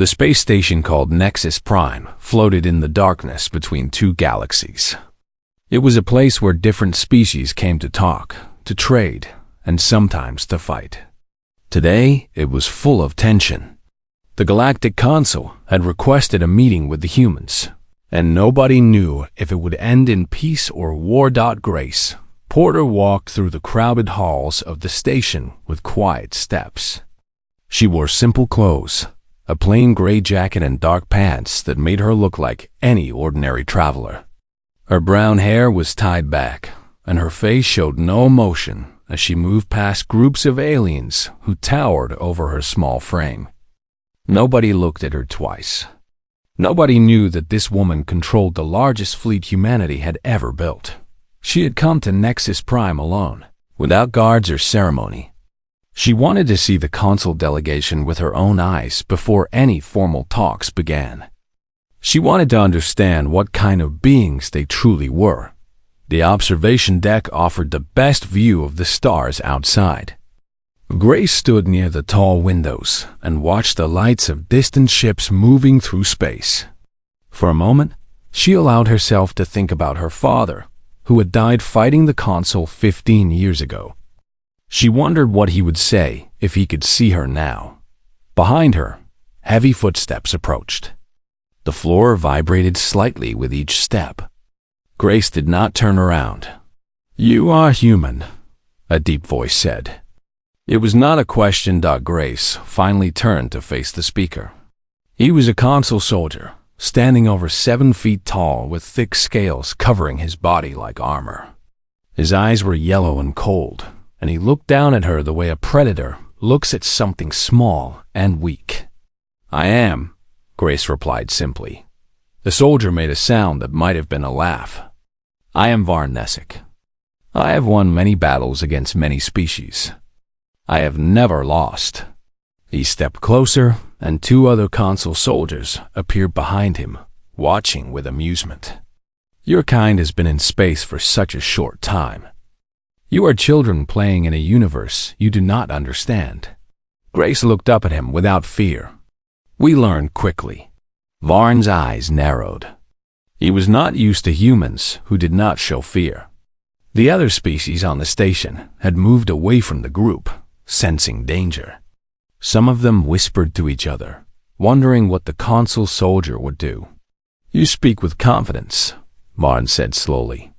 The space station called Nexus Prime floated in the darkness between two galaxies. It was a place where different species came to talk, to trade, and sometimes to fight. Today, it was full of tension. The Galactic Consul had requested a meeting with the humans, and nobody knew if it would end in peace or war. Grace Porter walked through the crowded halls of the station with quiet steps. She wore simple clothes, a plain gray jacket and dark pants that made her look like any ordinary traveler. Her brown hair was tied back, and her face showed no emotion as she moved past groups of aliens who towered over her small frame. Nobody looked at her twice. Nobody knew that this woman controlled the largest fleet humanity had ever built. She had come to Nexus Prime alone, without guards or ceremony. She wanted to see the consul delegation with her own eyes before any formal talks began. She wanted to understand what kind of beings they truly were. The observation deck offered the best view of the stars outside. Grace stood near the tall windows and watched the lights of distant ships moving through space. For a moment, she allowed herself to think about her father, who had died fighting the consul 15 years ago. She wondered what he would say if he could see her now. Behind her, heavy footsteps approached. The floor vibrated slightly with each step. Grace did not turn around. "You are human," a deep voice said. It was not a question. Grace finally turned to face the speaker. He was a consul soldier, standing over 7 feet tall with thick scales covering his body like armor. His eyes were yellow and cold, and he looked down at her the way a predator looks at something small and weak. "I am," Grace replied simply. The soldier made a sound that might have been a laugh. "I am Varn Nessic. I have won many battles against many species. I have never lost." He stepped closer, and 2 other consul soldiers appeared behind him, watching with amusement. "Your kind has been in space for such a short time. You are children playing in a universe you do not understand." Grace looked up at him without fear. "We learned quickly." Varn's eyes narrowed. He was not used to humans who did not show fear. The other species on the station had moved away from the group, sensing danger. Some of them whispered to each other, wondering what the consul soldier would do. "You speak with confidence," Varn said slowly.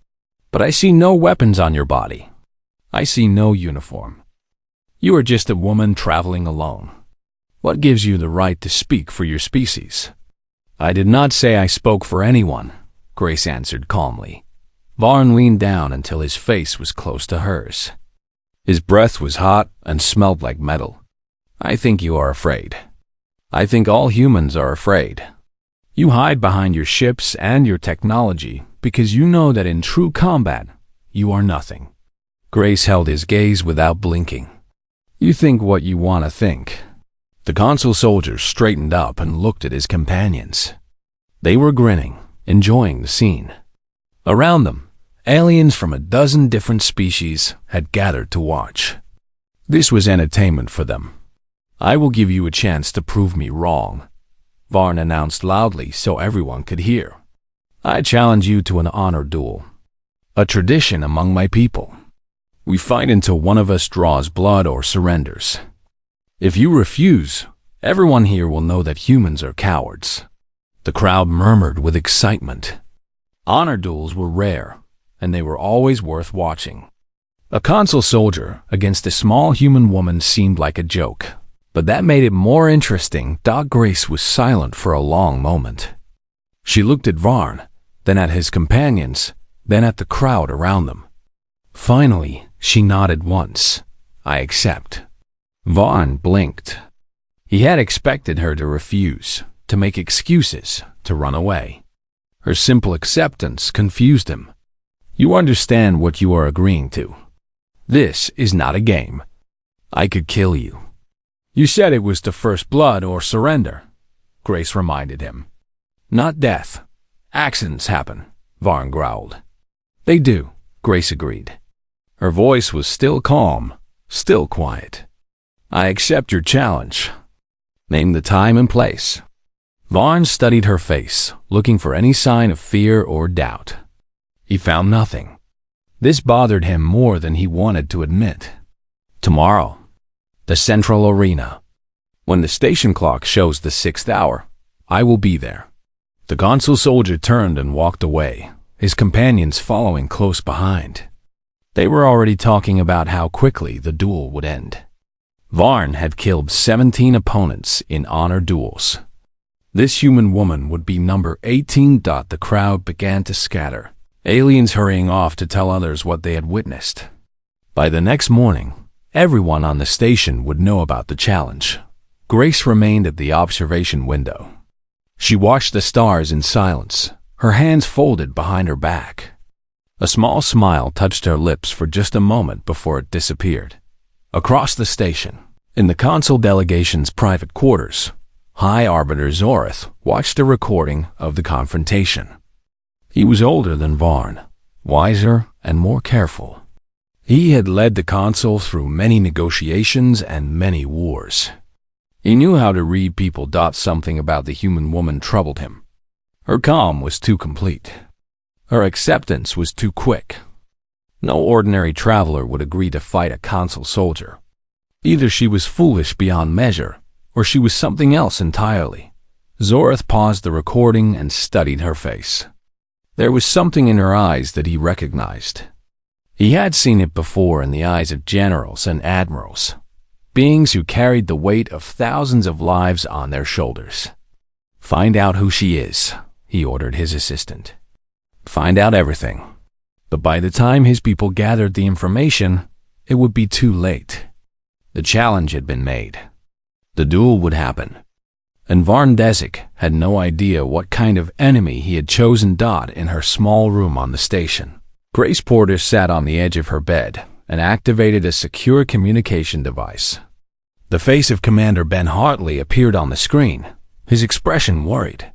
"But I see no weapons on your body. I see no uniform. You are just a woman traveling alone. What gives you the right to speak for your species?" "I did not say I spoke for anyone," Grace answered calmly. Varn leaned down until his face was close to hers. His breath was hot and smelled like metal. "I think you are afraid. I think all humans are afraid. You hide behind your ships and your technology because you know that in true combat, you are nothing." Grace held his gaze without blinking. "You think what you want to think." The consul soldier straightened up and looked at his companions. They were grinning, enjoying the scene. Around them, aliens from a dozen different species had gathered to watch. This was entertainment for them. "I will give you a chance to prove me wrong," Varn announced loudly so everyone could hear. "I challenge you to an honor duel, a tradition among my people. We fight until one of us draws blood or surrenders. If you refuse, everyone here will know that humans are cowards." The crowd murmured with excitement. Honor duels were rare, and they were always worth watching. A consul soldier against a small human woman seemed like a joke, but that made it more interesting. Grace was silent for a long moment. She looked at Varn, then at his companions, then at the crowd around them. Finally, she nodded once. "I accept." Varn blinked. He had expected her to refuse, to make excuses, to run away. Her simple acceptance confused him. "You understand what you are agreeing to. This is not a game. I could kill you." "You said it was to first blood or surrender," Grace reminded him. "Not death. Accidents happen," Varn growled. "They do," Grace agreed. Her voice was still calm, still quiet. "I accept your challenge. Name the time and place, Vaughn studied her face, looking for any sign of fear or doubt. He found nothing. This bothered him more than he wanted to admit. Tomorrow, the central arena. When the station clock shows the 6th hour, I will be there. The consul soldier turned and walked away, his companions following close behind. They were already talking about how quickly the duel would end. Varn had killed 17 opponents in honor duels. This human woman would be number 18. The crowd began to scatter, aliens hurrying off to tell others what they had witnessed. By the next morning, everyone on the station would know about the challenge. Grace remained at the observation window. She watched the stars in silence, her hands folded behind her back. A small smile touched her lips for just a moment before it disappeared. Across the station, in the consul delegation's private quarters, High Arbiter Zorith watched a recording of the confrontation. He was older than Varn, wiser and more careful. He had led the consul through many negotiations and many wars. He knew how to read people. Something about the human woman troubled him. Her calm was too complete. Her acceptance was too quick. No ordinary traveler would agree to fight a consul soldier. Either she was foolish beyond measure, or she was something else entirely. Zorith paused the recording and studied her face. There was something in her eyes that he recognized. He had seen it before in the eyes of generals and admirals, beings who carried the weight of thousands of lives on their shoulders. "Find out who she is," he ordered his assistant. "Find out everything." But by the time his people gathered the information, it would be too late. The challenge had been made. The duel would happen. And Varn Desik had no idea what kind of enemy he had chosen. In her small room on the station, Grace Porter sat on the edge of her bed and activated a secure communication device. The face of Commander Ben Hartley appeared on the screen, his expression worried.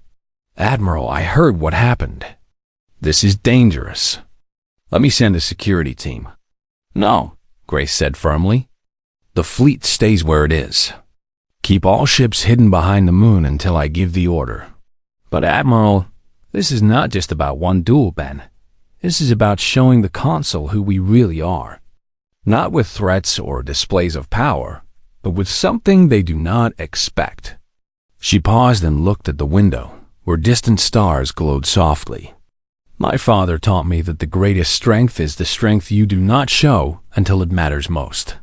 "Admiral, I heard what happened. This is dangerous. Let me send a security team." "No," Grace said firmly. "The fleet stays where it is. Keep all ships hidden behind the moon until I give the order." "But Admiral, this is not just about one duel, Ben. This is about showing the consul who we really are. Not with threats or displays of power, but with something they do not expect." She paused and looked at the window, where distant stars glowed softly. "My father taught me that the greatest strength is the strength you do not show until it matters most."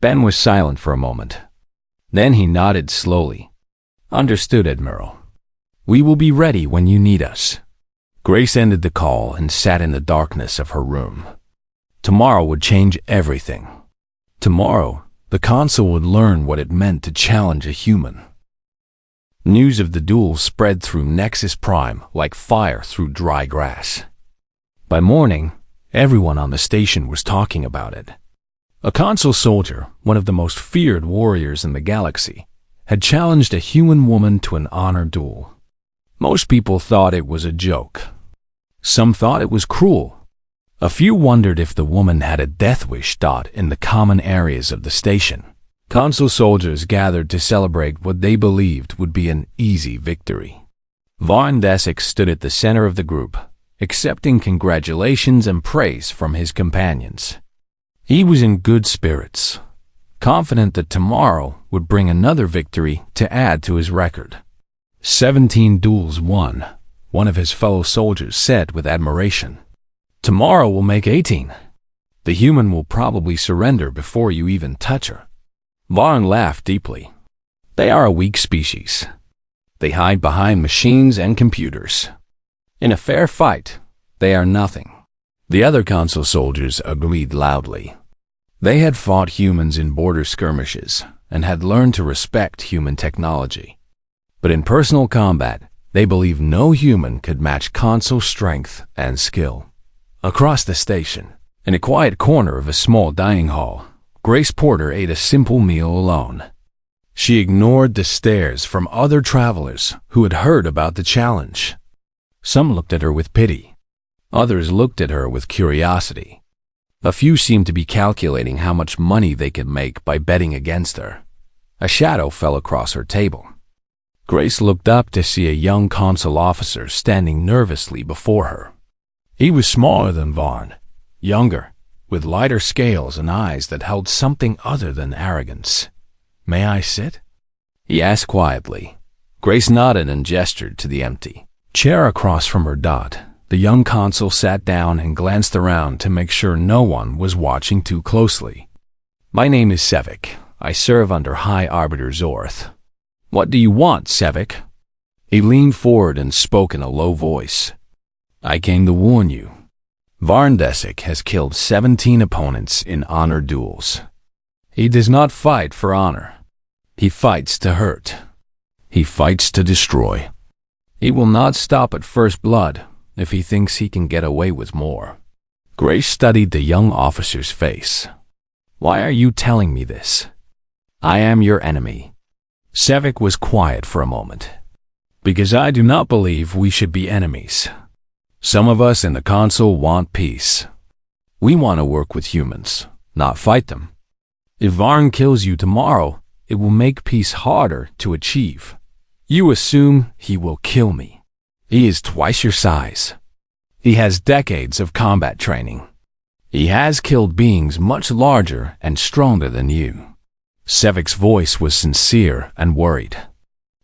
Ben was silent for a moment. Then he nodded slowly. "Understood, Admiral. We will be ready when you need us." Grace ended the call and sat in the darkness of her room. Tomorrow would change everything. Tomorrow, the consul would learn what it meant to challenge a human. News of the duel spread through Nexus Prime like fire through dry grass. By morning, everyone on the station was talking about it. A consul soldier, one of the most feared warriors in the galaxy, had challenged a human woman to an honor duel. Most people thought it was a joke. Some thought it was cruel. A few wondered if the woman had a death wish. In the common areas of the station, consul soldiers gathered to celebrate what they believed would be an easy victory. Varn Desik stood at the center of the group, accepting congratulations and praise from his companions. He was in good spirits, confident that tomorrow would bring another victory to add to his record. 17 duels won, one of his fellow soldiers said with admiration. "Tomorrow will make 18. The human will probably surrender before you even touch her." Varn laughed deeply. "They are a weak species. They hide behind machines and computers. In a fair fight, they are nothing." The other consul soldiers agreed loudly. They had fought humans in border skirmishes and had learned to respect human technology. But in personal combat, they believed no human could match consul strength and skill. Across the station, in a quiet corner of a small dining hall, Grace Porter ate a simple meal alone. She ignored the stares from other travelers who had heard about the challenge. Some looked at her with pity. Others looked at her with curiosity. A few seemed to be calculating how much money they could make by betting against her. A shadow fell across her table. Grace looked up to see a young consul officer standing nervously before her. He was smaller than Varn, younger, with lighter scales and eyes that held something other than arrogance. "May I sit?" he asked quietly. Grace nodded and gestured to the empty chair across from her dot. The young consul sat down and glanced around to make sure no one was watching too closely. "My name is Sevik. I serve under High Arbiter Zorth." "What do you want, Sevik?" He leaned forward and spoke in a low voice. "I came to warn you. Varndesic has killed 17 opponents in honor duels. He does not fight for honor. He fights to hurt. He fights to destroy. He will not stop at first blood if he thinks he can get away with more." Grace studied the young officer's face. "Why are you telling me this? I am your enemy." Sevik was quiet for a moment. "Because I do not believe we should be enemies. Some of us in the Council want peace. We want to work with humans, not fight them. If Varn kills you tomorrow, it will make peace harder to achieve. You assume he will kill me. He is twice your size. He has decades of combat training. He has killed beings much larger and stronger than you." Sevik's voice was sincere and worried.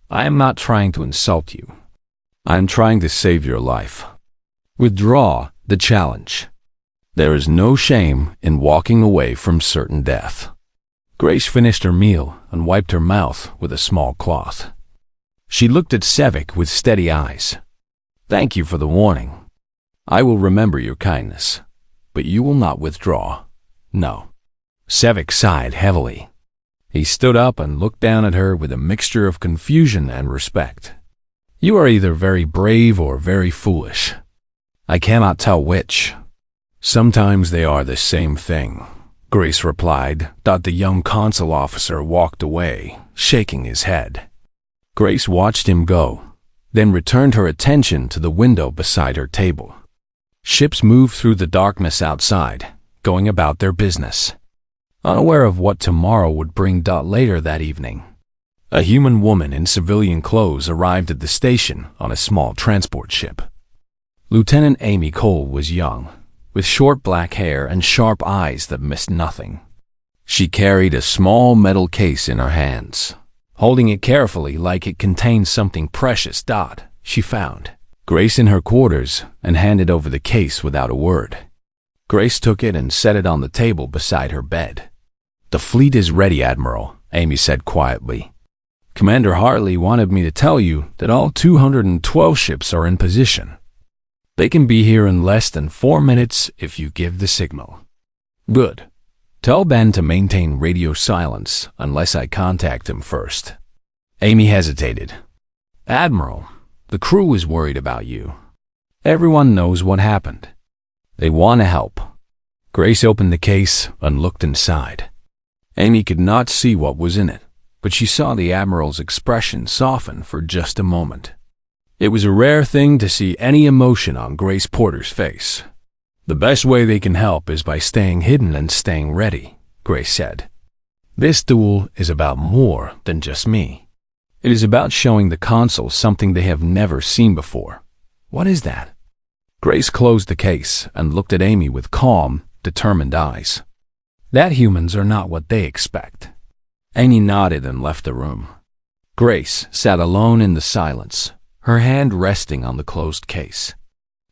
"I am not trying to insult you. I am trying to save your life. Withdraw the challenge. There is no shame in walking away from certain death." Grace finished her meal and wiped her mouth with a small cloth. She looked at Sevik with steady eyes. "Thank you for the warning. I will remember your kindness, but you will not withdraw. No." Sevik sighed heavily. He stood up and looked down at her with a mixture of confusion and respect. "You are either very brave or very foolish. I cannot tell which. Sometimes they are the same thing," Grace replied. The young consul officer walked away, shaking his head. Grace watched him go, then returned her attention to the window beside her table. Ships moved through the darkness outside, going about their business, unaware of what tomorrow would bring. Later that evening, a human woman in civilian clothes arrived at the station on a small transport ship. Lieutenant Amy Cole was young, with short black hair and sharp eyes that missed nothing. She carried a small metal case in her hands, holding it carefully like it contained something precious. She found Grace in her quarters and handed over the case without a word. Grace took it and set it on the table beside her bed. "The fleet is ready, Admiral," Amy said quietly. "Commander Hartley wanted me to tell you that all 212 ships are in position. They can be here in less than 4 minutes if you give the signal." "Good. Tell Ben to maintain radio silence unless I contact him first." Amy hesitated. "Admiral, the crew is worried about you. Everyone knows what happened. They want to help." Grace opened the case and looked inside. Amy could not see what was in it, but she saw the Admiral's expression soften for just a moment. It was a rare thing to see any emotion on Grace Porter's face. "The best way they can help is by staying hidden and staying ready," Grace said. "This duel is about more than just me. It is about showing the Consul something they have never seen before." "What is that?" Grace closed the case and looked at Amy with calm, determined eyes. "That humans are not what they expect." Amy nodded and left the room. Grace sat alone in the silence, her hand resting on the closed case.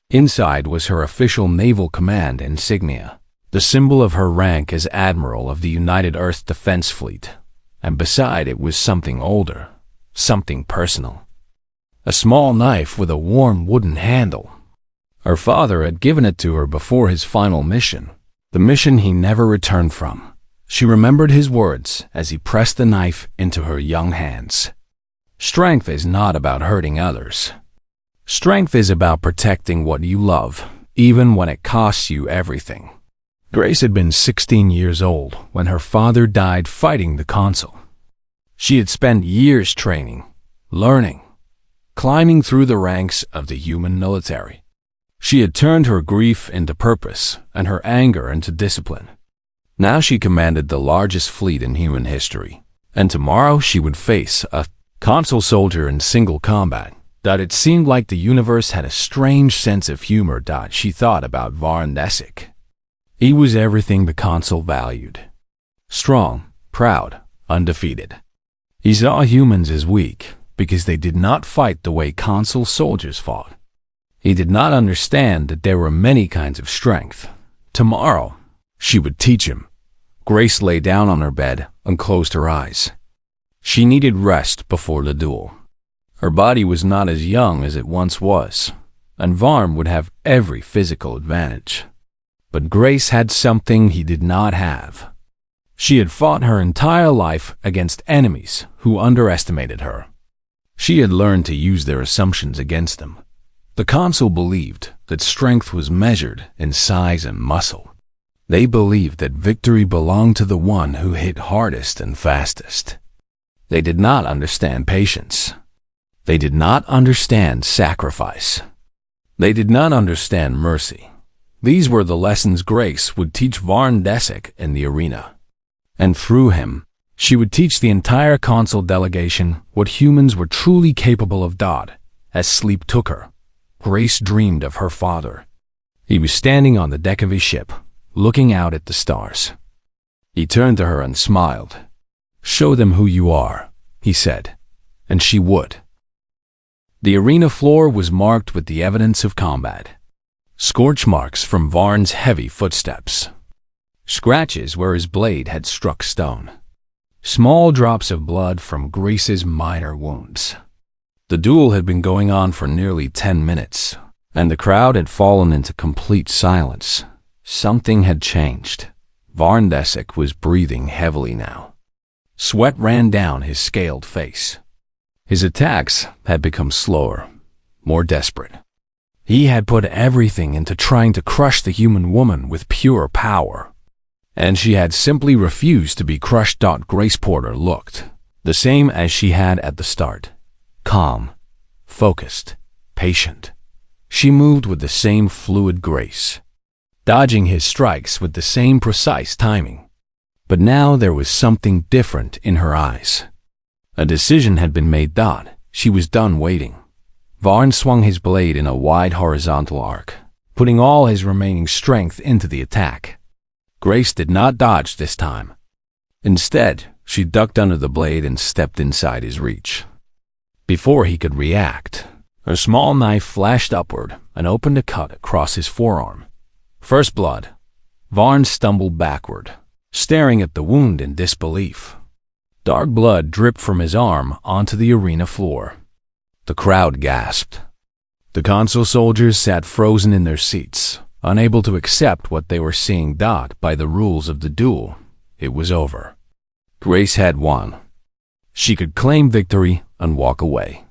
Inside was her official Naval Command insignia, the symbol of her rank as Admiral of the United Earth Defense Fleet, and beside it was something older, something personal. A small knife with a warm wooden handle. Her father had given it to her before his final mission, the mission he never returned from. She remembered his words as he pressed the knife into her young hands. Strength is not about hurting others. Strength is about protecting what you love, even when it costs you everything. Grace had been 16 years old when her father died fighting the Consul. She had spent years training, learning, climbing through the ranks of the human military. She had turned her grief into purpose and her anger into discipline. Now she commanded the largest fleet in human history, and tomorrow she would face a Consul soldier in single combat. It seemed like the universe had a strange sense of humor. She thought about Varn Nessic. He was everything the consul valued. Strong, proud, undefeated. He saw humans as weak because they did not fight the way consul soldiers fought. He did not understand that there were many kinds of strength. Tomorrow, she would teach him. Grace lay down on her bed and closed her eyes. She needed rest before the duel. Her body was not as young as it once was, and Varn would have every physical advantage. But Grace had something he did not have. She had fought her entire life against enemies who underestimated her. She had learned to use their assumptions against them. The consul believed that strength was measured in size and muscle. They believed that victory belonged to the one who hit hardest and fastest. They did not understand patience. They did not understand sacrifice. They did not understand mercy. These were the lessons Grace would teach Varn Nessic in the arena. And through him, she would teach the entire consul delegation what humans were truly capable of. As sleep took her, Grace dreamed of her father. He was standing on the deck of his ship, looking out at the stars. He turned to her and smiled. "Show them who you are," he said, and she would. The arena floor was marked with the evidence of combat. Scorch marks from Varn's heavy footsteps. Scratches where his blade had struck stone. Small drops of blood from Grace's minor wounds. The duel had been going on for nearly 10 minutes, and the crowd had fallen into complete silence. Something had changed. Varn Nessic was breathing heavily now. Sweat ran down his scaled face. His attacks had become slower, more desperate. He had put everything into trying to crush the human woman with pure power. And she had simply refused to be crushed. Grace Porter looked the same as she had at the start. Calm, focused, patient. She moved with the same fluid grace, dodging his strikes with the same precise timing. But now there was something different in her eyes. A decision had been made. She was done waiting. Varn swung his blade in a wide horizontal arc, putting all his remaining strength into the attack. Grace did not dodge this time. Instead, she ducked under the blade and stepped inside his reach. Before he could react, her small knife flashed upward and opened a cut across his forearm. First blood. Varn stumbled backward, staring at the wound in disbelief. Dark blood dripped from his arm onto the arena floor. The crowd gasped. The consul soldiers sat frozen in their seats, unable to accept what they were seeing. By the rules of the duel, it was over. Grace had won. She could claim victory and walk away.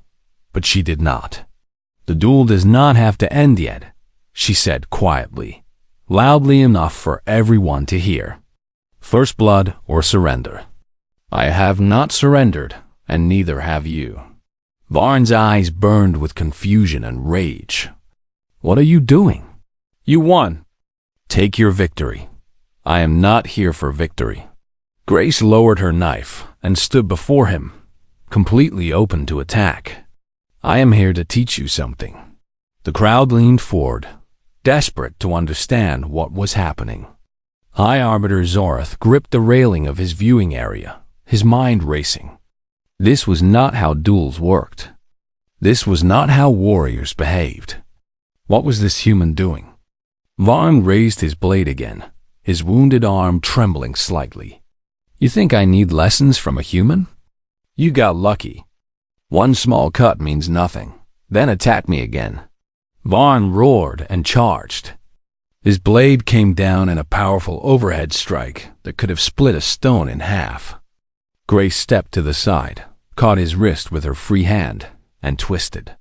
But she did not. "The duel does not have to end yet," she said quietly, loudly enough for everyone to hear. "First blood or surrender. I have not surrendered, and neither have you." Varn's eyes burned with confusion and rage. "What are you doing? You won. Take your victory. I am not here for victory." Grace lowered her knife and stood before him, completely open to attack. "I am here to teach you something." The crowd leaned forward, desperate to understand what was happening. High Arbiter Zorath gripped the railing of his viewing area, his mind racing. This was not how duels worked. This was not how warriors behaved. What was this human doing? Varn raised his blade again, his wounded arm trembling slightly. "You think I need lessons from a human? You got lucky. One small cut means nothing. Then attack me again." Varn roared and charged. His blade came down in a powerful overhead strike that could have split a stone in half. Grace stepped to the side, caught his wrist with her free hand, and twisted.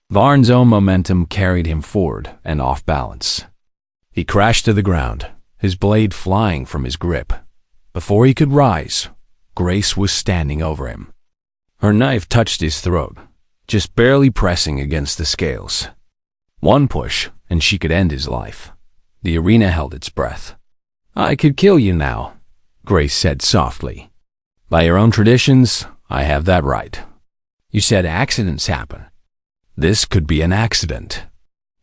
Varn's own momentum carried him forward and off balance. He crashed to the ground, his blade flying from his grip. Before he could rise, Grace was standing over him. Her knife touched his throat, just barely pressing against the scales. One push, and she could end his life. The arena held its breath. "I could kill you now," Grace said softly. "By your own traditions, I have that right. You said accidents happen. This could be an accident.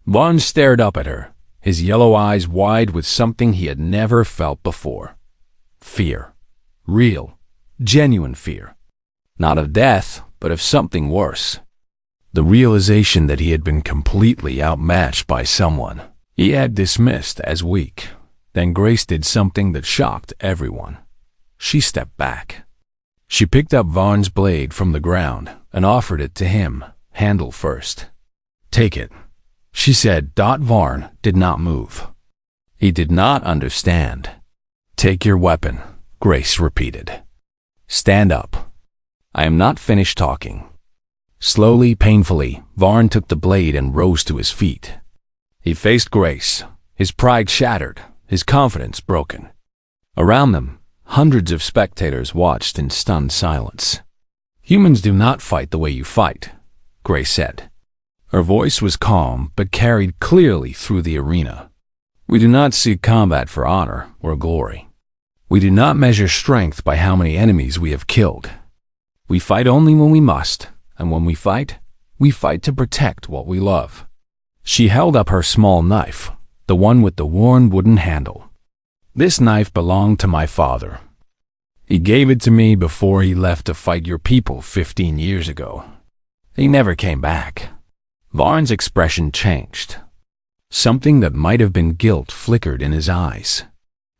Vaughn stared up at her, his yellow eyes wide with something he had never felt before. Fear. Real, genuine fear. Not of death, but of something worse. The realization that he had been completely outmatched by someone he had dismissed as weak. Then Grace did something that shocked everyone. She stepped back. She picked up Vaughn's blade from the ground and offered it to him, handle first. Take it, she said. Vaughn did not move. He did not understand. Take your weapon, Grace repeated. Stand up. I am not finished talking. Slowly, painfully, Vaughn took the blade and rose to his feet. He faced Grace, his pride shattered, his confidence broken. Around them, hundreds of spectators watched in stunned silence. Humans do not fight the way you fight, Grace said. Her voice was calm but carried clearly through the arena. We do not seek combat for honor or glory. We do not measure strength by how many enemies we have killed. We fight only when we must, and when we fight to protect what we love. She held up her small knife, the one with the worn wooden handle. This knife belonged to my father. He gave it to me before he left to fight your people 15 years ago. He never came back. Vaughn's expression changed. Something that might have been guilt flickered in his eyes.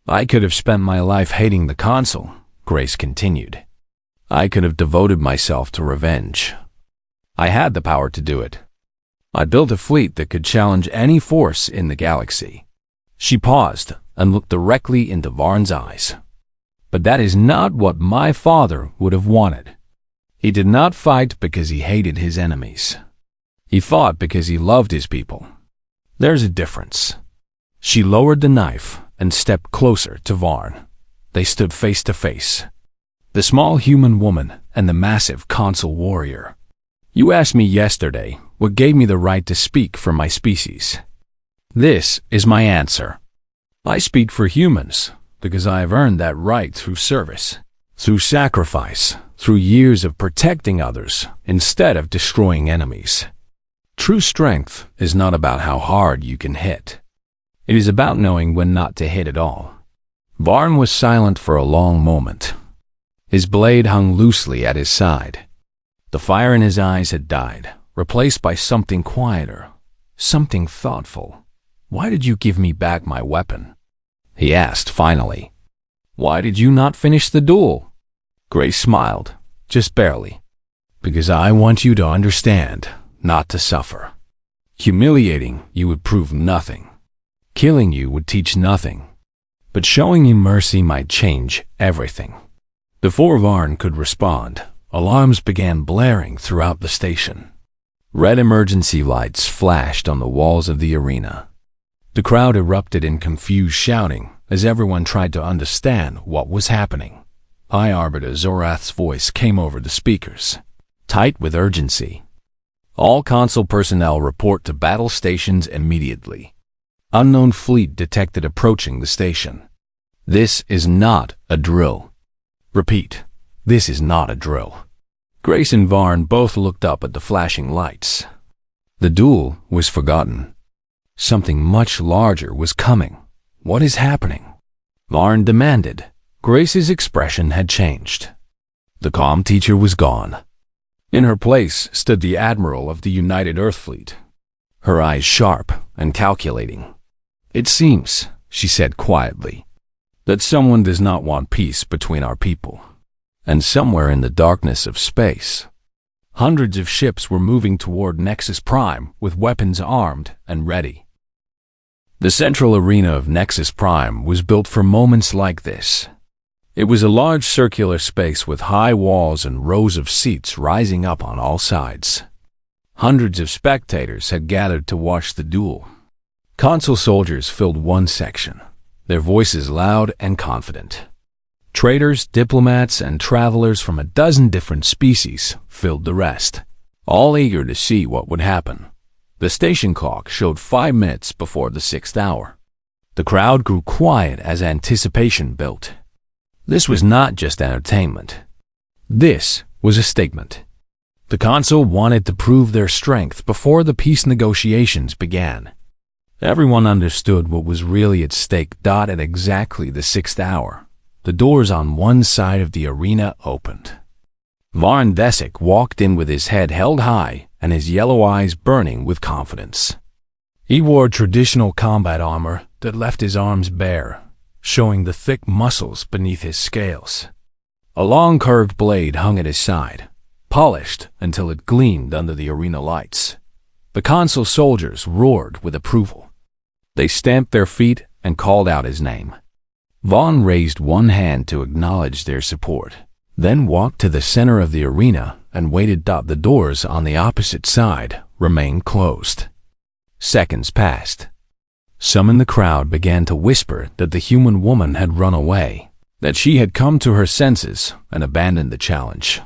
I could have spent my life hating the consul, Grace continued. I could have devoted myself to revenge. I had the power to do it. I built a fleet that could challenge any force in the galaxy. She paused and looked directly into Vaughn's eyes. But that is not what my father would have wanted. He did not fight because he hated his enemies. He fought because he loved his people. There's a difference. She lowered the knife and stepped closer to Vaughn. They stood face to face. The small human woman and the massive consul warrior. You asked me yesterday what gave me the right to speak for my species. This is my answer. I speak for humans because I have earned that right through service, through sacrifice, through years of protecting others instead of destroying enemies. True strength is not about how hard you can hit. It is about knowing when not to hit at all. Vaughn was silent for a long moment. His blade hung loosely at his side. The fire in his eyes had died, replaced by something quieter, something thoughtful. Why did you give me back my weapon? He asked finally. Why did you not finish the duel? Grace smiled, just barely. Because I want you to understand, not to suffer. Humiliating you would prove nothing. Killing you would teach nothing. But showing you mercy might change everything. Before Vaughn could respond, alarms began blaring throughout the station. Red emergency lights flashed on the walls of the arena. The crowd erupted in confused shouting as everyone tried to understand what was happening. High Arbiter Zorath's voice came over the speakers, tight with urgency. All consul personnel report to battle stations immediately. Unknown fleet detected approaching the station. This is not a drill. Repeat, this is not a drill. Grace and Vaughn both looked up at the flashing lights. The duel was forgotten. Something much larger was coming. What is happening? Vaughn demanded. Grace's expression had changed. The calm teacher was gone. In her place stood the Admiral of the United Earth Fleet, her eyes sharp and calculating. It seems, she said quietly, that someone does not want peace between our people. And somewhere in the darkness of space, hundreds of ships were moving toward Nexus Prime with weapons armed and ready. The central arena of Nexus Prime was built for moments like this. It was a large circular space with high walls and rows of seats rising up on all sides. Hundreds of spectators had gathered to watch the duel. Consul soldiers filled one section, their voices loud and confident. Traders, diplomats, and travelers from a dozen different species filled the rest, all eager to see what would happen. The station clock showed 5 minutes before the 6th hour. The crowd grew quiet as anticipation built. This was not just entertainment. This was a statement. The consul wanted to prove their strength before the peace negotiations began. Everyone understood what was really at stake. At exactly the 6th hour, the doors on one side of the arena opened. Varn Desek walked in with his head held high and his yellow eyes burning with confidence. He wore traditional combat armor that left his arms bare, showing the thick muscles beneath his scales. A long curved blade hung at his side, polished until it gleamed under the arena lights. The consul soldiers roared with approval. They stamped their feet and called out his name. Vaughn raised one hand to acknowledge their support, then walked to the center of the arena and waited. The doors on the opposite side remained closed. Seconds passed. Some in the crowd began to whisper that the human woman had run away, that she had come to her senses and abandoned the challenge.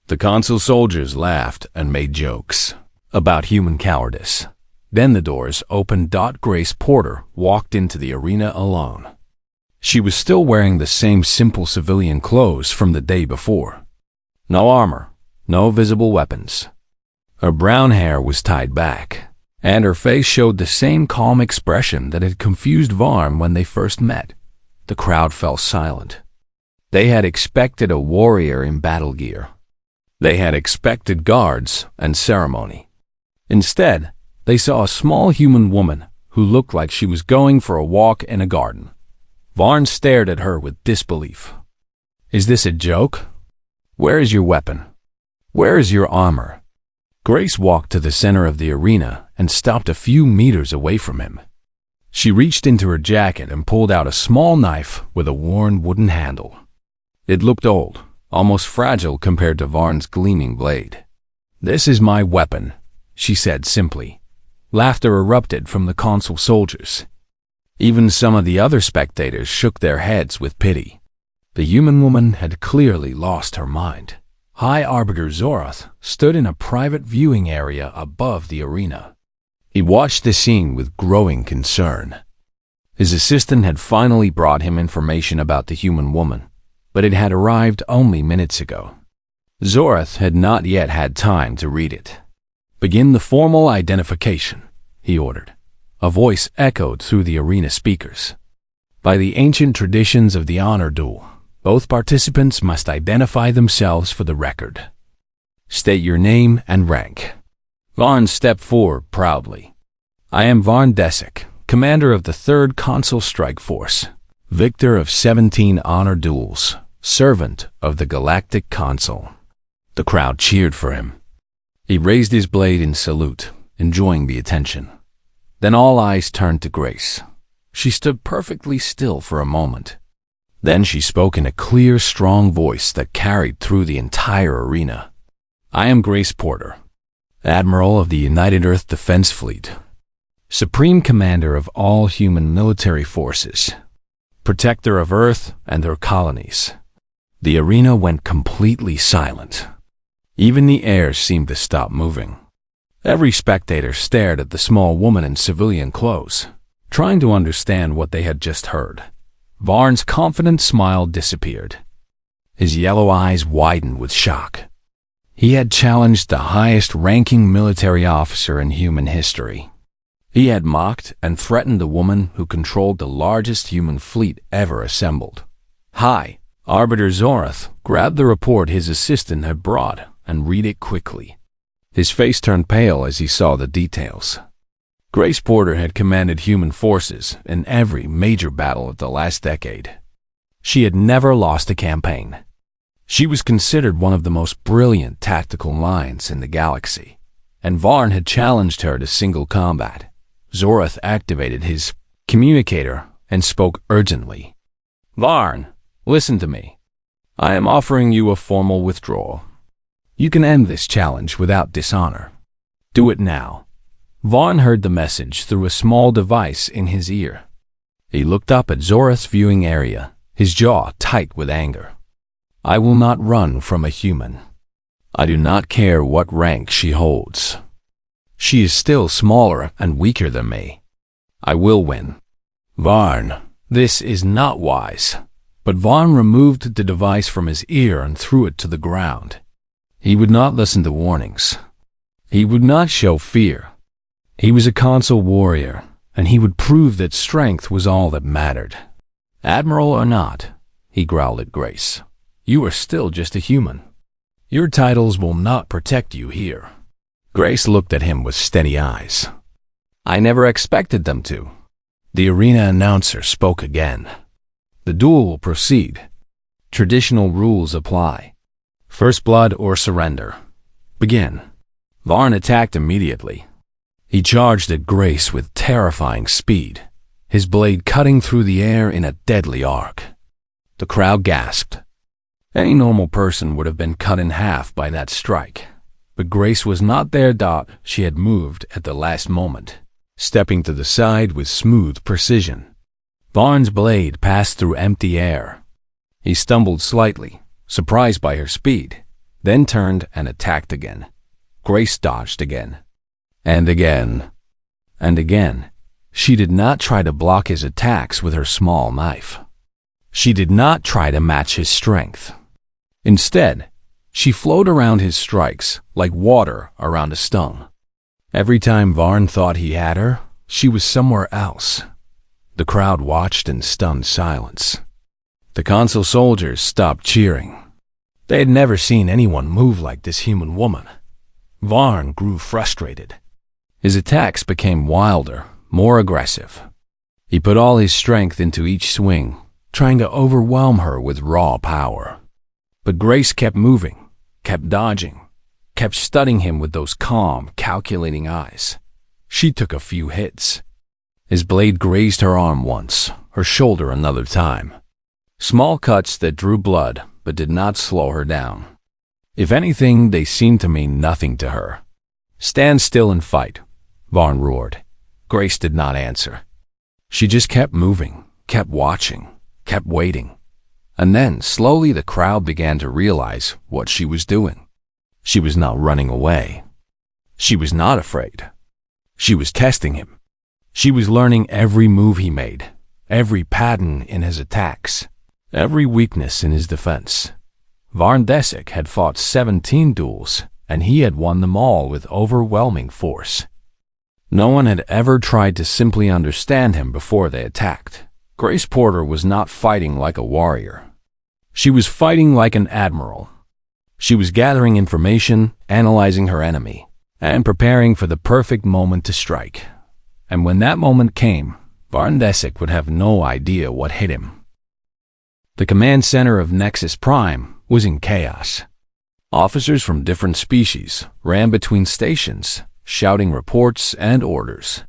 The consul soldiers laughed and made jokes about human cowardice. Then the doors opened. Grace Porter walked into the arena alone. She was still wearing the same simple civilian clothes from the day before. No armor, no visible weapons. Her brown hair was tied back, and her face showed the same calm expression that had confused Varn when they first met. The crowd fell silent. They had expected a warrior in battle gear. They had expected guards and ceremony. Instead, they saw a small human woman who looked like she was going for a walk in a garden. Varn stared at her with disbelief. "Is this a joke? Where is your weapon? Where is your armor?" Grace walked to the center of the arena and stopped a few meters away from him. She reached into her jacket and pulled out a small knife with a worn wooden handle. It looked old, almost fragile compared to Varn's gleaming blade. "This is my weapon," she said simply. Laughter erupted from the consul soldiers. Even some of the other spectators shook their heads with pity. The human woman had clearly lost her mind. High Arbiter Zorath stood in a private viewing area above the arena. He watched the scene with growing concern. His assistant had finally brought him information about the human woman, but it had arrived only minutes ago. Zorath had not yet had time to read it. "Begin the formal identification," he ordered. A voice echoed through the arena speakers. By the ancient traditions of the honor duel, both participants must identify themselves for the record. State your name and rank. Varn stepped forward proudly. "I am Varn Desek, commander of the 3rd Consul Strike Force, victor of 17 honor duels, servant of the Galactic Consul." The crowd cheered for him. He raised his blade in salute, enjoying the attention. Then all eyes turned to Grace. She stood perfectly still for a moment. Then she spoke in a clear, strong voice that carried through the entire arena. "I am Grace Porter, Admiral of the United Earth Defense Fleet, Supreme Commander of all human military forces, Protector of Earth and her colonies." The arena went completely silent. Even the air seemed to stop moving. Every spectator stared at the small woman in civilian clothes, trying to understand what they had just heard. Varn's confident smile disappeared. His yellow eyes widened with shock. He had challenged the highest-ranking military officer in human history. He had mocked and threatened the woman who controlled the largest human fleet ever assembled. High Arbiter Zorath grabbed the report his assistant had brought and read it quickly. His face turned pale as he saw the details. Grace Porter had commanded human forces in every major battle of the last decade. She had never lost a campaign. She was considered one of the most brilliant tactical minds in the galaxy, and Varn had challenged her to single combat. Zorath activated his communicator and spoke urgently. "Varn, listen to me. I am offering you a formal withdrawal. You can end this challenge without dishonor. Do it now." Varn heard the message through a small device in his ear. He looked up at Zorath's viewing area, his jaw tight with anger. "I will not run from a human. I do not care what rank she holds. She is still smaller and weaker than me. I will win." "Varn, this is not wise." But Varn removed the device from his ear and threw it to the ground. He would not listen to warnings. He would not show fear. He was a consul warrior, and he would prove that strength was all that mattered. "Admiral or not," he growled at Grace, "you are still just a human. Your titles will not protect you here." Grace looked at him with steady eyes. "I never expected them to." The arena announcer spoke again. "The duel will proceed. Traditional rules apply. First blood or surrender. Begin." Varn attacked immediately. He charged at Grace with terrifying speed, his blade cutting through the air in a deadly arc. The crowd gasped. Any normal person would have been cut in half by that strike, but Grace was not there. She had moved at the last moment, stepping to the side with smooth precision. Varn's blade passed through empty air. He stumbled slightly, surprised by her speed, then turned and attacked again. Grace dodged again. And again. And again. She did not try to block his attacks with her small knife. She did not try to match his strength. Instead, she flowed around his strikes like water around a stone. Every time Varn thought he had her, she was somewhere else. The crowd watched in stunned silence. The consul soldiers stopped cheering. They had never seen anyone move like this human woman. Varn grew frustrated. His attacks became wilder, more aggressive. He put all his strength into each swing, trying to overwhelm her with raw power. But Grace kept moving, kept dodging, kept studying him with those calm, calculating eyes. She took a few hits. His blade grazed her arm once, her shoulder another time. Small cuts that drew blood but did not slow her down. If anything, they seemed to mean nothing to her. "Stand still and fight," Varn roared. Grace did not answer. She just kept moving, kept watching, kept waiting. And then, slowly, the crowd began to realize what she was doing. She was not running away. She was not afraid. She was testing him. She was learning every move he made, every pattern in his attacks, every weakness in his defense. Varn Desek had fought 17 duels, and he had won them all with overwhelming force. No one had ever tried to simply understand him before they attacked. Grace Porter was not fighting like a warrior. She was fighting like an admiral. She was gathering information, analyzing her enemy, and preparing for the perfect moment to strike. And when that moment came, Varn Desek would have no idea what hit him. The command center of Nexus Prime was in chaos. Officers from different species ran between stations, shouting reports and orders.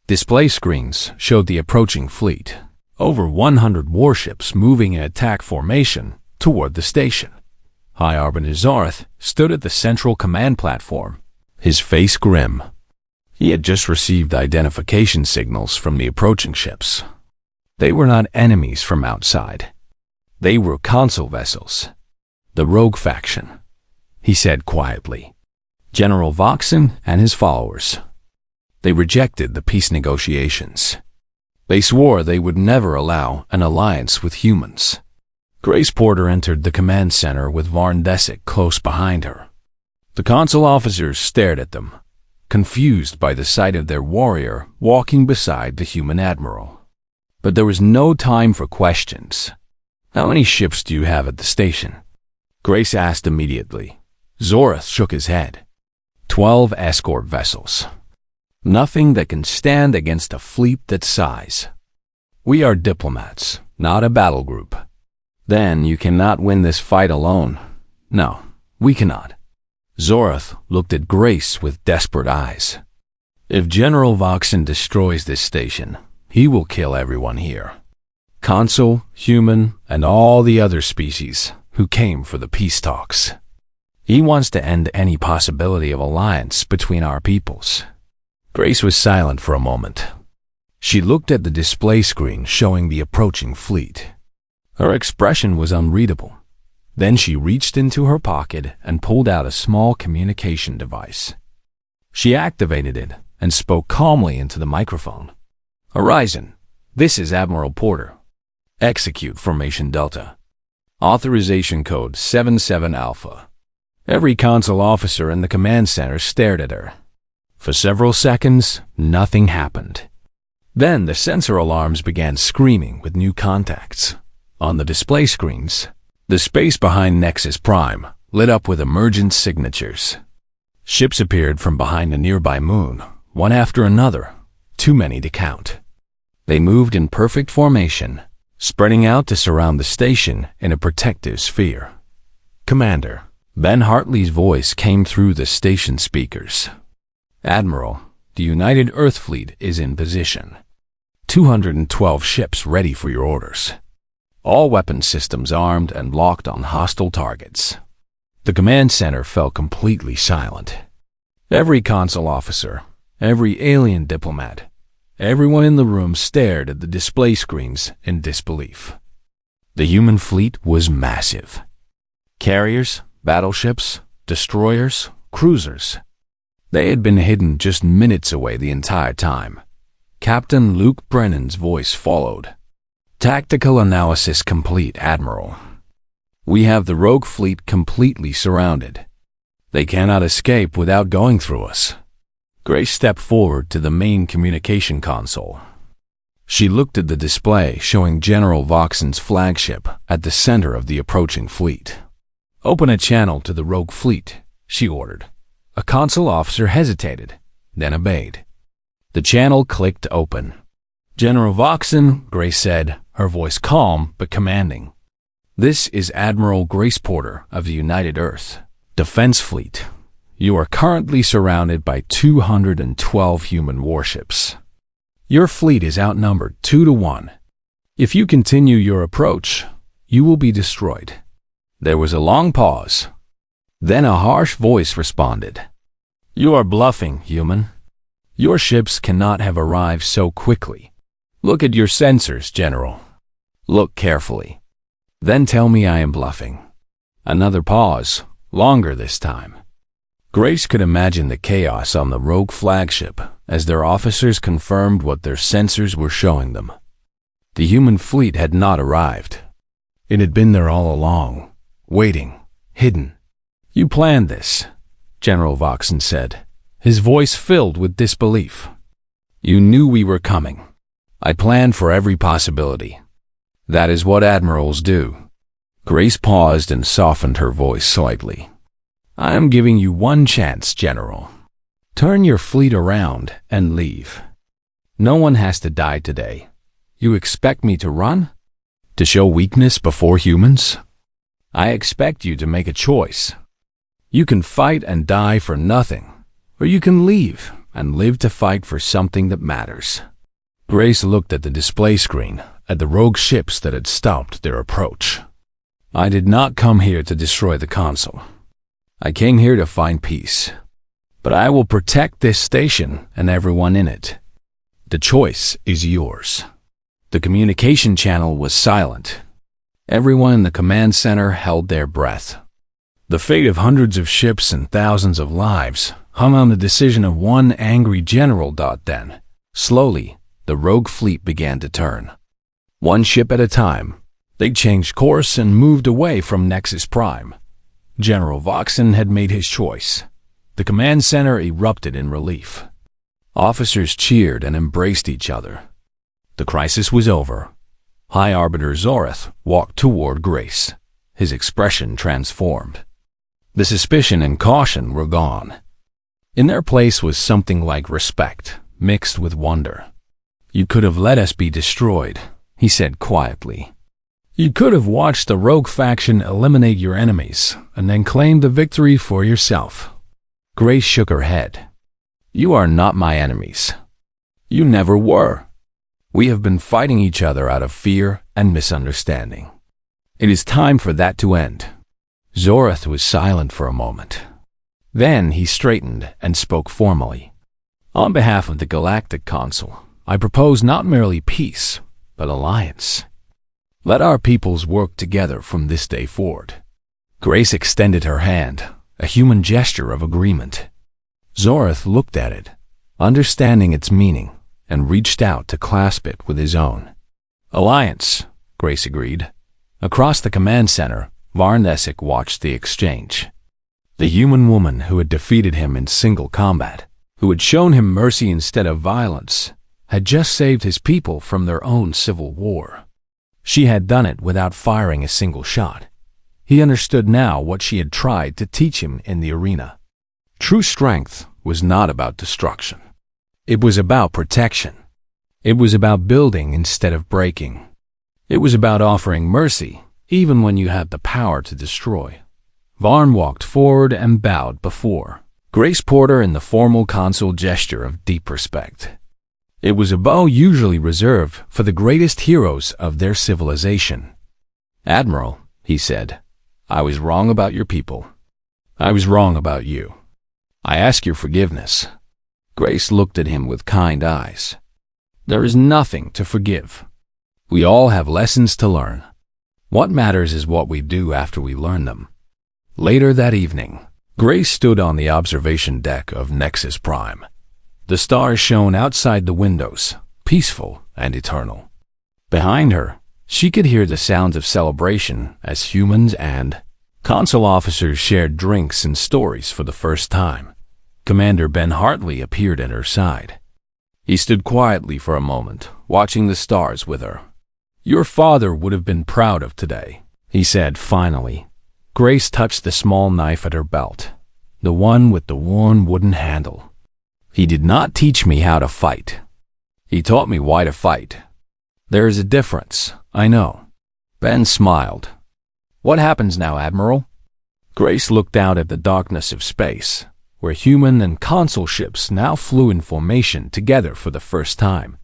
Display screens showed the approaching fleet, over 100 warships moving in attack formation toward the station. High Arbiter Zarth stood at the central command platform, his face grim. He had just received identification signals from the approaching ships. They were not enemies from outside. They were consul vessels. The rogue faction, he said quietly. General Voxen and his followers. They rejected the peace negotiations. They swore they would never allow an alliance with humans. Grace Porter entered the command center with Varn Desek close behind her. The consul officers stared at them, confused by the sight of their warrior walking beside the human admiral. But there was no time for questions. "How many ships do you have at the station?" Grace asked immediately. Zorth shook his head. 12 escort vessels. Nothing that can stand against a fleet that size. We are diplomats, not a battle group. Then you cannot win this fight alone. No, we cannot. Zorth looked at Grace with desperate eyes. If General Voxen destroys this station, he will kill everyone here. Consul, human, and all the other species who came for the peace talks. He wants to end any possibility of alliance between our peoples. Grace was silent for a moment. She looked at the display screen showing the approaching fleet. Her expression was unreadable. Then she reached into her pocket and pulled out a small communication device. She activated it and spoke calmly into the microphone. "Horizon, this is Admiral Porter. Execute Formation Delta. Authorization code 77 Alpha. Every consul officer in the command center stared at her. For several seconds, nothing happened. Then the sensor alarms began screaming with new contacts. On the display screens, the space behind Nexus Prime lit up with emergent signatures. Ships appeared from behind a nearby moon, one after another, too many to count. They moved in perfect formation, spreading out to surround the station in a protective sphere. "Commander," Ben Hartley's voice came through the station speakers. "Admiral, the United Earth Fleet is in position. 212 ships ready for your orders. All weapon systems armed and locked on hostile targets." The command center fell completely silent. Every consul officer, every alien diplomat, everyone in the room stared at the display screens in disbelief. The human fleet was massive. Carriers, battleships, destroyers, cruisers. They had been hidden just minutes away the entire time. Captain Luke Brennan's voice followed. "Tactical analysis complete, Admiral. We have the rogue fleet completely surrounded. They cannot escape without going through us." Grace stepped forward to the main communication console. She looked at the display showing General Voxen's flagship at the center of the approaching fleet. "Open a channel to the rogue fleet," she ordered. A consul officer hesitated, then obeyed. The channel clicked open. "General Voxen," Grace said, her voice calm but commanding. "This is Admiral Grace Porter of the United Earth Defense Fleet. You are currently surrounded by 212 human warships. Your fleet is outnumbered 2-1. If you continue your approach, you will be destroyed." There was a long pause. Then a harsh voice responded. "You are bluffing, human. Your ships cannot have arrived so quickly. Look at your sensors, General. Look carefully. Then tell me I am bluffing." Another pause, longer this time. Grace could imagine the chaos on the rogue flagship as their officers confirmed what their sensors were showing them. The human fleet had not arrived. It had been there all along, waiting, hidden. "You planned this," General Voxen said, his voice filled with disbelief. "You knew we were coming. I planned for every possibility. That is what admirals do." Grace paused and softened her voice slightly. "I am giving you one chance, General. Turn your fleet around and leave. No one has to die today. You expect me to run? To show weakness before humans? I expect you to make a choice. You can fight and die for nothing, or you can leave and live to fight for something that matters." Grace looked at the display screen, at the rogue ships that had stopped their approach. "I did not come here to destroy the consul. I came here to find peace. But I will protect this station and everyone in it. The choice is yours." The communication channel was silent. Everyone in the command center held their breath. The fate of hundreds of ships and thousands of lives hung on the decision of one angry general. Then, slowly, the rogue fleet began to turn. One ship at a time, they changed course and moved away from Nexus Prime. General Voxen had made his choice. The command center erupted in relief. Officers cheered and embraced each other. The crisis was over. High Arbiter Zoreth walked toward Grace, his expression transformed. The suspicion and caution were gone. In their place was something like respect, mixed with wonder. "You could have let us be destroyed," he said quietly. "You could have watched the rogue faction eliminate your enemies and then claim the victory for yourself." Grace shook her head. "You are not my enemies. You never were. We have been fighting each other out of fear and misunderstanding. It is time for that to end." Zoreth was silent for a moment. Then he straightened and spoke formally. "On behalf of the Galactic Consul, I propose not merely peace, but alliance. Let our peoples work together from this day forward." Grace extended her hand, a human gesture of agreement. Zoreth looked at it, understanding its meaning, and reached out to clasp it with his own. "Alliance," Grace agreed. Across the command center, Varn Essek watched the exchange. The human woman who had defeated him in single combat, who had shown him mercy instead of violence, had just saved his people from their own civil war. She had done it without firing a single shot. He understood now what she had tried to teach him in the arena. True strength was not about destruction. It was about protection. It was about building instead of breaking. It was about offering mercy, even when you had the power to destroy. Varn walked forward and bowed before Grace Porter in the formal consul gesture of deep respect. It was a bow usually reserved for the greatest heroes of their civilization. "Admiral," he said, "I was wrong about your people. I was wrong about you. I ask your forgiveness." Grace looked at him with kind eyes. "There is nothing to forgive. We all have lessons to learn. What matters is what we do after we learn them." Later that evening, Grace stood on the observation deck of Nexus Prime. The stars shone outside the windows, peaceful and eternal. Behind her, she could hear the sounds of celebration as humans and consul officers shared drinks and stories for the first time. Commander Ben Hartley appeared at her side. He stood quietly for a moment, watching the stars with her. "Your father would have been proud of today," he said finally. Grace touched the small knife at her belt, the one with the worn wooden handle. "He did not teach me how to fight. He taught me why to fight. There is a difference, I know." Ben smiled. "What happens now, Admiral?" Grace looked out at the darkness of space, where human and consul ships now flew in formation together for the first time.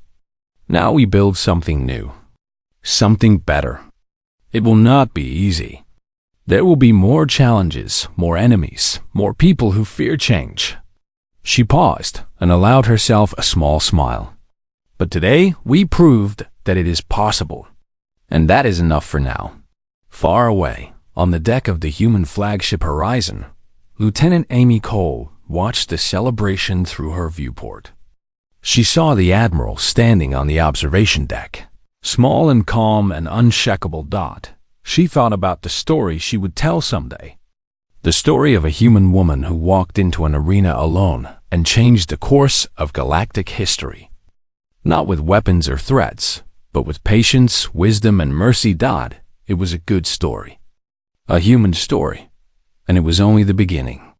"Now we build something new. Something better. It will not be easy. There will be more challenges, more enemies, more people who fear change." She paused and allowed herself a small smile. "But today we proved that it is possible. And that is enough for now." Far away, on the deck of the human flagship Horizon, Lieutenant Amy Cole watched the celebration through her viewport. She saw the Admiral standing on the observation deck. Small and calm, an unshakable dot, she thought about the story she would tell someday. The story of a human woman who walked into an arena alone and changed the course of galactic history. Not with weapons or threats, but with patience, wisdom, and mercy. It was a good story. A human story. And it was only the beginning.